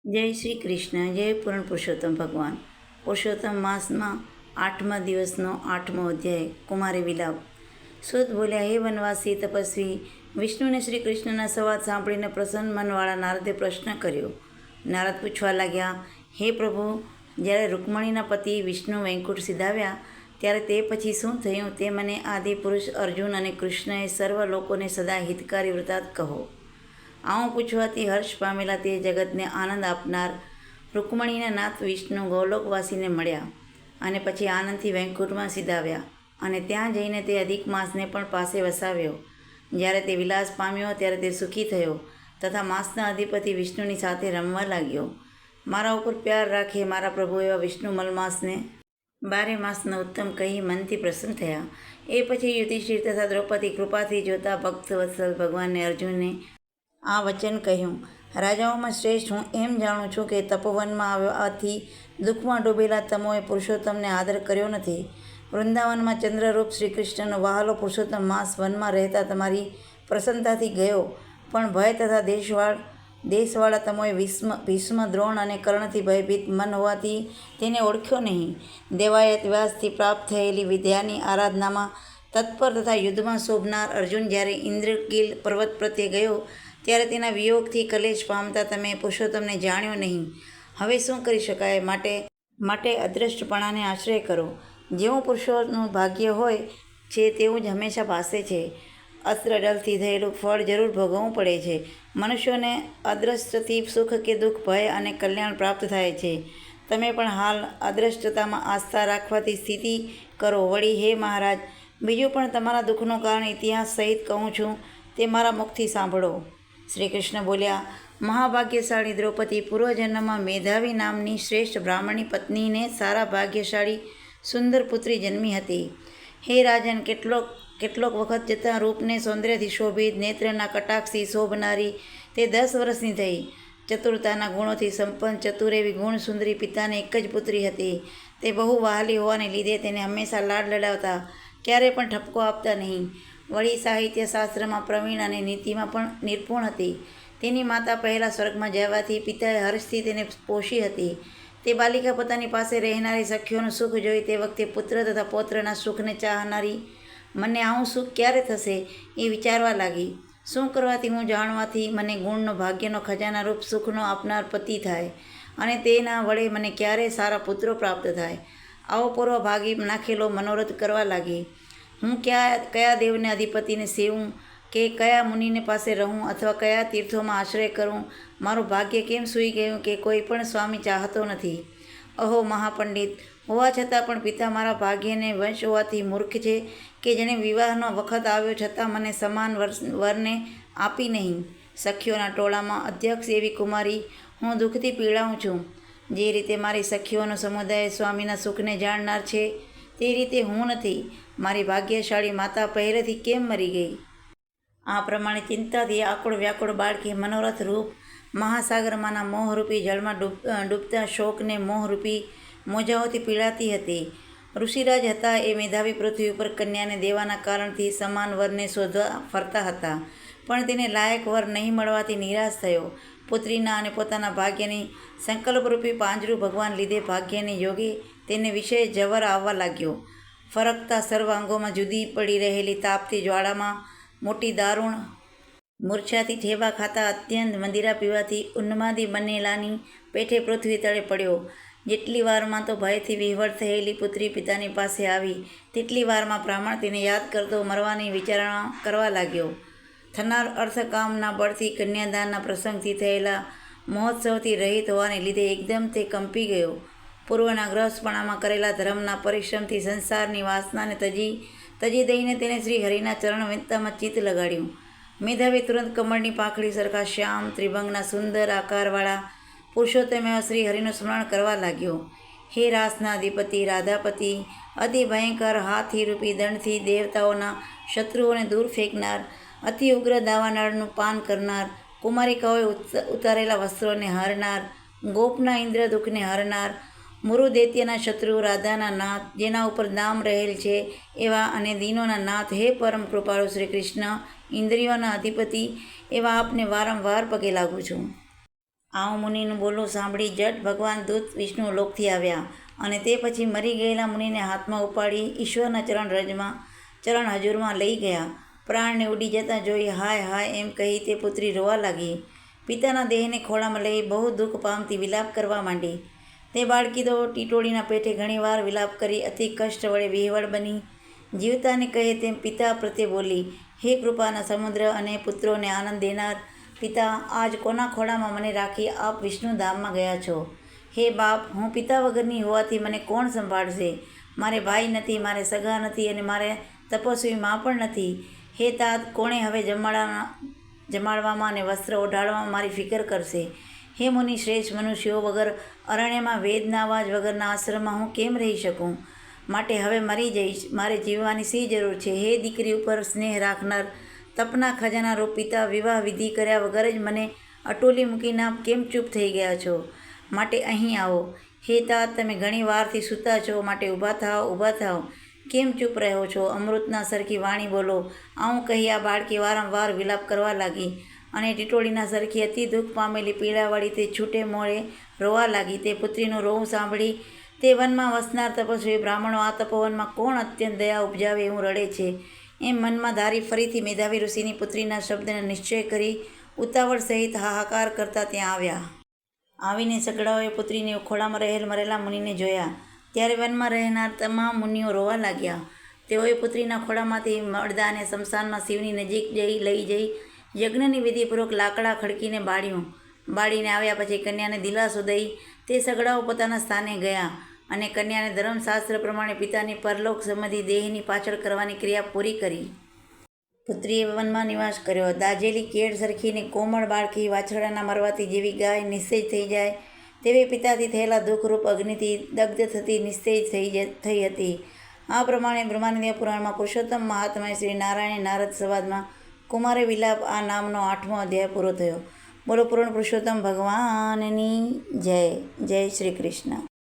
જય શ્રી કૃષ્ણ. જય પૂર્ણ પુરુષોત્તમ ભગવાન. પુરુષોત્તમ માસમાં 8મા દિવસનો 8મો અધ્યાય. કુમારી વિલાપ. સુત બોલ્યા, હે વનવાસી તપસ્વી, વિષ્ણુને શ્રી કૃષ્ણના સંવાદ સાંભળીને પ્રસન્ન મનવાળા નારદે પ્રશ્ન કર્યો. નારદ પૂછવા લાગ્યા, હે પ્રભુ, જ્યારે રૂકમણીના પતિ વિષ્ણુ વૈકુંઠ સિધાવ્યા ત્યારે તે પછી શું થયું તે મને આદિ પુરુષ અર્જુન અને કૃષ્ણએ સર્વ લોકોને સદા હિતકારી વૃત્તાંત કહો. આવું પૂછવાથી હર્ષ પામેલા તે જગતને આનંદ આપનાર રૂકમણીના નાથ વિષ્ણુ ગૌલોકવાસીને મળ્યા અને પછી આનંદથી વૈકુંઠમાં સિધાવ્યા અને ત્યાં જઈને તે અધિક માસને પણ પાસે વસાવ્યો. જ્યારે તે વિલાસ પામ્યો ત્યારે તે સુખી થયો તથા માસના અધિપતિ વિષ્ણુની સાથે રમવા લાગ્યો. મારા ઉપર પ્યાર રાખે મારા પ્રભુ એવા વિષ્ણુ મલમાસને 12 માસનો ઉત્તમ કહી મનથી પ્રસન્ન થયા. એ પછી યુધિષ્ઠિર તથા દ્રૌપદી કૃપાથી જોતા ભક્ત વત્સલ ભગવાનને અર્જુને આ વચન કહ્યું. રાજાઓમાં શ્રેષ્ઠ હું એમ જાણું છું કે તપોવનમાં આવવાથી દુઃખમાં ડૂબેલા તમોએ પુરુષોત્તમને આદર કર્યો નથી. વૃંદાવનમાં ચંદ્રરૂપ શ્રી કૃષ્ણનો વહાલો પુરુષોત્તમ માસ વનમાં રહેતા તમારી પ્રસન્નતાથી ગયો, પણ ભય તથા દેશવાળા તમોએ ભીષ્મ, દ્રોણ અને કર્ણથી ભયભીત મન હોવાથી તેને ઓળખ્યો નહીં. દેવાયત વ્યાસથી પ્રાપ્ત થયેલી વિદ્યાની આરાધનામાં તત્પર તથા યુદ્ધમાં શોભનાર અર્જુન જ્યારે ઇન્દ્રકીલ પર્વત પ્રત્યે ગયો ત્યારે તેના વિયોગથી કલેશ પામતા તમે પુરુષોત્તમને જાણ્યો નહીં. હવે શું કરી શકાય? માટે અદ્રષ્ટપણાને આશ્રય કરો. જેવું પુરુષોનું ભાગ્ય હોય છે તેવું જ હંમેશા પાસે છે. અસ્ત્રદળથી થયેલું ફળ જરૂર ભોગવવું પડે છે. મનુષ્યોને અદ્રષ્ટથી સુખ કે દુઃખ, ભય અને કલ્યાણ પ્રાપ્ત થાય છે. તમે પણ હાલ અદ્રષ્ટતામાં આસ્થા રાખવાથી સ્થિતિ કરો. વળી હે મહારાજ, બીજું પણ તમારા દુઃખનું કારણ ઇતિહાસ સહિત કહું છું, તે મારા મુખથી સાંભળો. શ્રી કૃષ્ણ બોલ્યા, મહાભાગ્યશાળી દ્રૌપદી પૂર્વજન્મમાં મેધાવી નામની શ્રેષ્ઠ બ્રાહ્મણની પત્નીને સારા ભાગ્યશાળી સુંદર પુત્રી જન્મી હતી. હે રાજન, કેટલોક વખત જતાં રૂપને સૌંદર્યથી શોભિત, નેત્રના કટાક્ષથી શોભનારી તે 10 વર્ષની થઈ. ચતુરતાના ગુણોથી સંપન્ન ચતુર એવી ગુણ સુંદરી પિતાને એક જ પુત્રી હતી. તે બહુ વહાલી હોવાને લીધે તેને હંમેશા લાડ લડાવતા, ક્યારે પણ ઠપકો આપતા નહીં. વળી સાહિત્ય શાસ્ત્રમાં પ્રવીણ અને નીતિમાં પણ નિપુણ હતી. તેની માતા પહેલાં સ્વર્ગમાં જવાથી પિતાએ હર્ષથી તેને પોષી હતી. તે બાલિકા પોતાની પાસે રહેનારી સખીઓનું સુખ જોઈ તે વખતે પુત્ર તથા પૌત્રના સુખને ચાહનારી મને આવું સુખ ક્યારે થશે એ વિચારવા લાગી. શું કરવાથી હું જાણવાથી મને ગુણનો, ભાગ્યનો ખજાના રૂપ સુખનો આપનાર પતિ થાય અને તેના વડે મને ક્યારે સારા પુત્રો પ્રાપ્ત થાય? આવો પૂર્વ ભાગી નાખેલો મનોરથ કરવા લાગી. હું કયા દેવને અધિપતિને સેવું કે કયા મુનિને પાસે રહું અથવા કયા તીર્થોમાં આશ્રય કરું? મારું ભાગ્ય કેમ સૂઈ ગયું કે કોઈ પણ સ્વામી ચાહતો નથી? અહો મહાપંડિત, હોવા છતાં પણ પિતા મારા ભાગ્યને વંશ હોવાથી મૂર્ખ છે કે જેણે વિવાહનો વખત આવ્યો છતાં મને સમાન વરને આપી નહીં. સખીઓના ટોળામાં અધ્યક્ષ એવી કુમારી હું દુઃખથી પીડાઉં છું. જે રીતે મારી સખીઓનો સમુદાય સ્વામીના સુખને જાણનાર છે તે રીતે હું નથી. મારી ભાગ્યશાળી માતા પહેલેથી કેમ મરી ગઈ? આ પ્રમાણે ચિંતાથી આકુળ વ્યાકુળ બાળકી મનોરથ રૂપ મહાસાગરમાંના મોહરૂપી જળમાં ડૂબતા શોકને મોહરૂપી મોજાઓથી પીડાતી હતી. ઋષિરાજ હતા એ મેધાવી પૃથ્વી ઉપર કન્યાને દેવાના કારણથી સમાન વરને શોધવા ફરતા હતા, પણ તેને લાયક વર નહીં મળવાથી નિરાશ થયો. પુત્રીના અને પોતાના ભાગ્યની સંકલ્પરૂપી પાંજરું ભગવાન લીધે ભાગ્યને યોગે તેને વિષય જવર આવવા લાગ્યો. ફરકતા સર્વ અંગોમાં જુદી પડી રહેલી તાપતી જ્વાળામાં મોટી દારૂણ મૂર્છાથી ઠેબા ખાતા અત્યંત મંદિરા પીવાથી ઉન્માદી બનેલાની પેઠે પૃથ્વી તળે પડ્યો. જેટલી વારમાં તો ભયથી વિહવળ થયેલી પુત્રી પિતાની પાસે આવી તેટલી વારમાં બ્રાહ્મણ તેને યાદ કરતો મરવાની વિચારણા કરવા લાગ્યો. થનાર અર્થકામના બળથી કન્યાદાનના પ્રસંગથી થયેલા મહોત્સવથી રહિત હોવાને લીધે એકદમ તે કંપી ગયો. પૂર્વના ગ્રહસ્થપણામાં કરેલા ધર્મના પરિશ્રમથી સંસારની વાસનાને તજી દઈને તેને શ્રી હરિના ચરણ વિંદતામાં ચિત્ત લગાડ્યું. મેધાવી તુરંત કમળની પાંખડી સરખા શ્યામ ત્રિભંગના સુંદર આકારવાળા પુરુષોત્તમ એવા શ્રી હરિનું સ્મરણ કરવા લાગ્યો. હે રાસના અધિપતિ રાધાપતિ, અતિ ભયંકર હાથીરૂપી દંડથી દેવતાઓના શત્રુઓને દૂર ફેંકનાર, અતિ ઉગ્ર દાવાનળનું પાન કરનાર, કુમારિકાઓએ ઉતારેલા વસ્ત્રોને હરનાર, ગોપના ઇન્દ્ર દુઃખને હરનાર, મુરુ દૈત્યના શત્રુ રાધાના નાથ, જેના ઉપર નામ રહેલ છે એવા અને દીનોના નાથ, હે પરમ કૃપાળુ શ્રી કૃષ્ણ, ઇન્દ્રિયોના અધિપતિ એવા આપને વારંવાર પગે લાગું છું. આવું મુનિનું બોલવું સાંભળી જટ ભગવાન દૂત વિષ્ણુ લોકથી આવ્યા અને તે પછી મરી ગયેલા મુનિને હાથમાં ઉપાડી ઈશ્વરના ચરણ હજુરમાં લઈ ગયા. પ્રાણને ઉડી જતા જોઈ હાય હાય એમ કહી તે પુત્રી રોવા લાગી. પિતાના દેહને ખોળામાં લઈ બહુ દુઃખ પામતી વિલાપ કરવા માંડી. તે બાળકી તો ટીટોળીના પેટે ઘણીવાર વિલાપ કરી અતિ કષ્ટ વડે વિહવળ બની જીવતાને કહે તેમ પિતા પ્રત્યે બોલી, હે કૃપાના સમુદ્ર અને પુત્રોને આનંદ દેનાર પિતા, આજ કોના ખોળામાં મને રાખી આપ વિષ્ણુધામમાં ગયા છો? હે બાપ, હું પિતા વગરની હોવાથી મને કોણ સંભાળશે? મારે ભાઈ નથી, મારે સગા નથી અને મારે તપસ્વી માં પણ નથી. હે તાત, કોણે હવે જમાડવામાં અને વસ્ત્ર ઓઢાડવામાં મારી ફિકર કરશે? હે મુનિ શ્રેષ્ઠ મનુષ્યો, વગર અરણ્યમાં વેદના અવાજ વગરના આશ્રમમાં હું કેમ રહી શકું? માટે હવે મરી જઈશ. મારે જીવવાની શી જરૂર છે? હે દીકરી ઉપર સ્નેહ રાખનાર તપના ખજાના રૂપ પિતા, વિવાહ વિધિ કર્યા વગર જ મને અટોલી મૂકીને આપ કેમ ચૂપ થઈ ગયા છો? માટે અહીં આવો. હે તાત, તમે ઘણી વારથી સૂતા છો, માટે ઊભા થાઓ, ઊભા થાઓ. કેમ ચૂપ રહ્યો છો? અમૃતના સરખી વાણી બોલો. આવું કહી આ બાળકી વારંવાર વિલાપ કરવા લાગી અને ટીટોળીના સરખી અતિ દુઃખ પામેલી પીડાવાળી તે છૂટે મોડે રોવા લાગી. તે પુત્રીનું રોવું સાંભળી તે વનમાં વસનાર તપસ્વી બ્રાહ્મણો આ તપોવનમાં કોણ અત્યંત દયા ઉપજાવે એવું રડે છે એમ મનમાં ધારી ફરીથી મેધાવી ઋષિની પુત્રીના શબ્દને નિશ્ચય કરી ઉતાવળ સહિત હાહાકાર કરતા ત્યાં આવ્યા. આવીને સગડાઓએ પુત્રીને ખોળામાં રહેલ મરેલા મુનિને જોયા. ત્યારે વનમાં રહેનાર તમામ મુનિઓ રોવા લાગ્યા. તેઓએ પુત્રીના ખોળામાંથી મળદાને શમશાનમાં શિવની નજીક લઈ જઈ યજ્ઞની વિધિપૂર્વક લાકડા ખડકીને બાળ્યું. બાળીને આવ્યા પછી કન્યાને દિલાસો દઈ તે સગડાઓ પોતાના સ્થાને ગયા અને કન્યાને ધર્મશાસ્ત્ર પ્રમાણે પિતાની પરલોક સંબંધી દેહની પાછળ કરવાની ક્રિયા પૂરી કરી. પુત્રીએ વનમાં નિવાસ કર્યો. દાજેલી કેળ સરખીને કોમળ બાળકી વાછરડાના મરવાથી જેવી ગાય નિસ્તેજ થઈ જાય તેવી પિતાથી થયેલા દુઃખરૂપ અગ્નિથી દગ્ધ થતી નિસ્તેજ થઈ હતી. આ પ્રમાણે બ્રહ્માનંદીય પુરાણમાં પુરુષોત્તમ મહાત્માએ શ્રી નારાયણ નારદ સંવાદમાં કુમારે વિલાપ આ નામનો 8મો અધ્યાય પૂરો થયો. બોલો પૂર્ણ પુરુષોત્તમ ભગવાનની જય. જય શ્રી કૃષ્ણ.